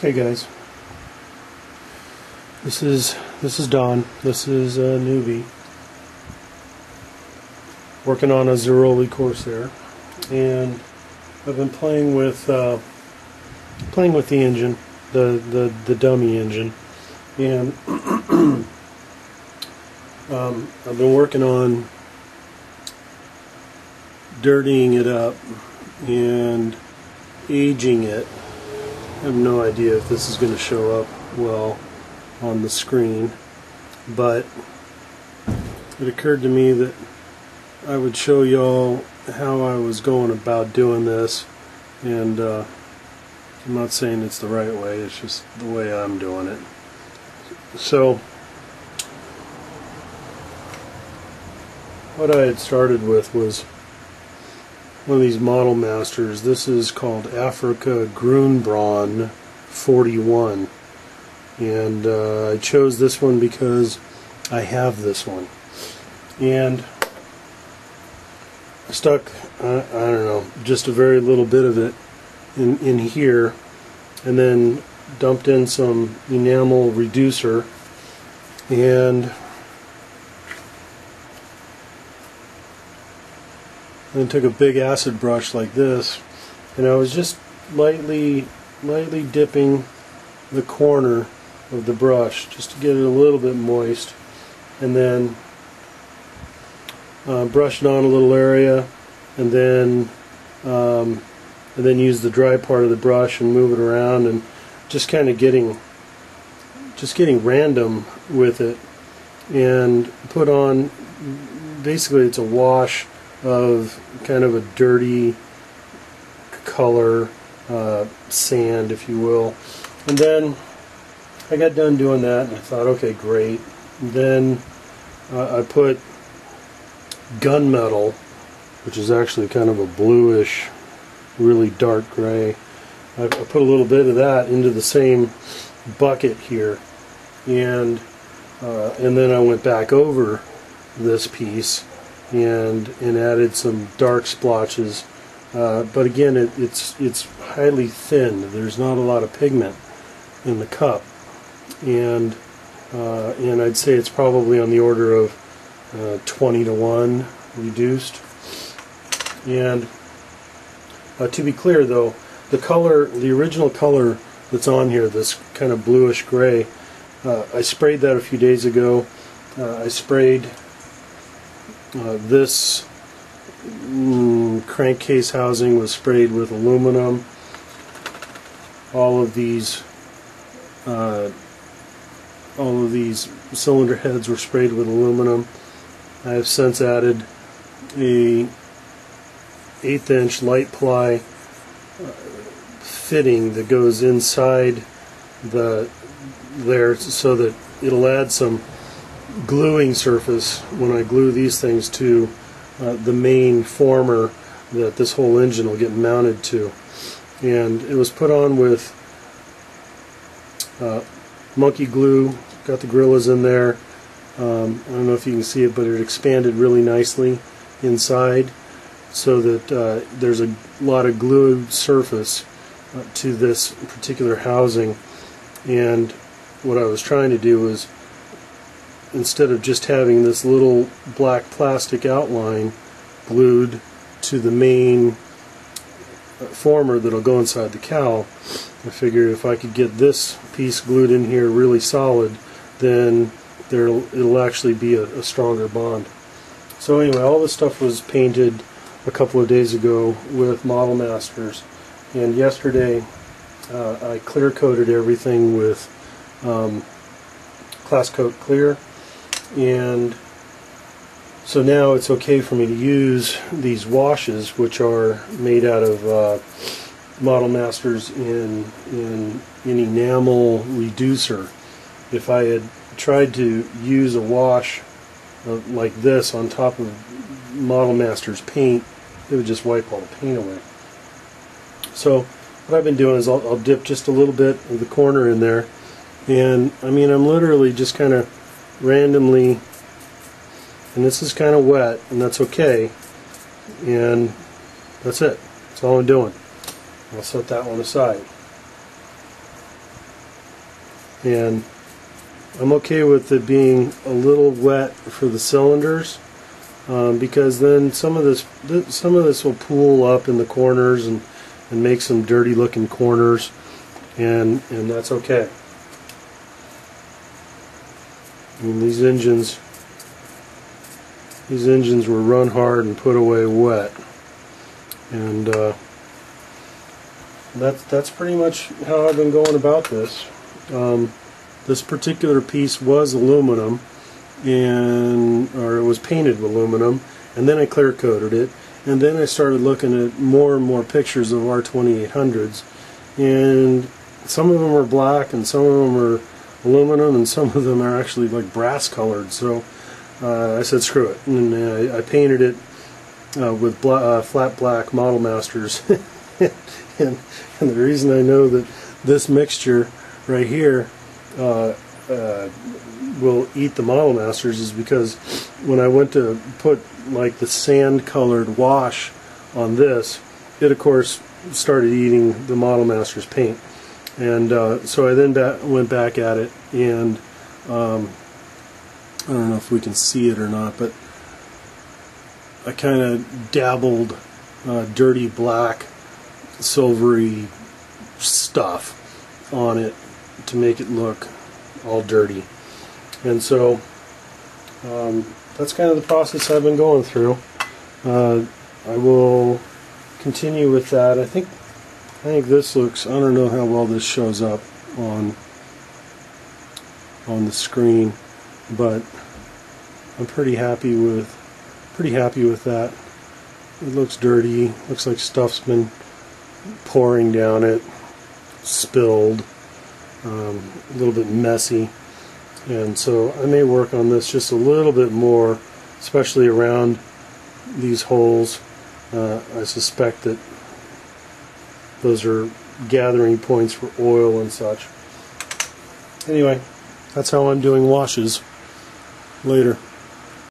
Hey guys, this is Don. This is a newbie working on a Zeroli Corsair, and I've been playing with the engine, the dummy engine, and I've been working on dirtying it up and aging it. I have no idea if this is going to show up well on the screen, but it occurred to me that I would show y'all how I was going about doing this, and I'm not saying it's the right way, it's just the way I'm doing it. So what I had started with was one of these Model Masters. This is called Africa Grunbraun 41, and I chose this one because I have this one, and I stuck I don't know, just a very little bit of it in here, and then dumped in some enamel reducer, and then took a big acid brush like this, and I was just lightly dipping the corner of the brush just to get it a little bit moist, and then brush it on a little area, and then use the dry part of the brush and move it around, and just kind of getting random with it, and put on, basically it's a wash of kind of a dirty color, sand, if you will. And then I got done doing that, and I thought, okay, great. And then I put gunmetal, which is actually kind of a bluish, really dark gray. I put a little bit of that into the same bucket here, and then I went back over this piece and added some dark splotches, but again, it's highly thin. There's not a lot of pigment in the cup, and I'd say it's probably on the order of 20-to-1 reduced. And to be clear, though, the original color that's on here, this kind of bluish gray, I sprayed that a few days ago. I sprayed this crankcase housing was sprayed with aluminum. All of these cylinder heads were sprayed with aluminum. I have since added a 1/8" light ply fitting that goes inside there, so that it'll add some gluing surface when I glue these things to the main former that this whole engine will get mounted to. And it was put on with monkey glue, got the gorillas in there. I don't know if you can see it, but it expanded really nicely inside, so that there's a lot of glued surface to this particular housing. And what I was trying to do was, instead of just having this little black plastic outline glued to the main former that'll go inside the cowl, I figured if I could get this piece glued in here really solid, then it'll actually be a stronger bond. So anyway, all this stuff was painted a couple of days ago with Model Masters, and yesterday I clear coated everything with Class Coat Clear, and so now it's okay for me to use these washes, which are made out of Model Masters in enamel reducer. If I had tried to use a wash like this on top of Model Masters paint, it would just wipe all the paint away. So what I've been doing is I'll dip just a little bit of the corner in there, and I mean, I'm literally just kind of randomly, and this is kind of wet, and that's okay, and that's it. That's all I'm doing. I'll set that one aside. and I'm okay with it being a little wet for the cylinders, because then some of this will pool up in the corners and make some dirty looking corners, and that's okay. I mean, these engines were run hard and put away wet, and that's pretty much how I've been going about this. This particular piece was aluminum, or it was painted with aluminum, and then I clear coated it, and then I started looking at more and more pictures of R2800s, and some of them are black and some of them are aluminum and some of them are actually like brass colored. So I said screw it, and I painted it with flat black Model Masters. and the reason I know that this mixture right here will eat the Model Masters is because when I went to put like the sand colored wash on this, it of course started eating the Model Masters paint, and so I then went back at it, and I don't know if we can see it or not, but I kind of dabbled dirty black silvery stuff on it to make it look all dirty. And so that's kind of the process I've been going through. I will continue with that. I think this looks, I don't know how well this shows up on the screen, but I'm pretty happy with that. It looks dirty, looks like stuff's been pouring down it, spilled, a little bit messy, and so I may work on this just a little bit more, especially around these holes. I suspect that those are gathering points for oil and such. Anyway, that's how I'm doing washes. Later.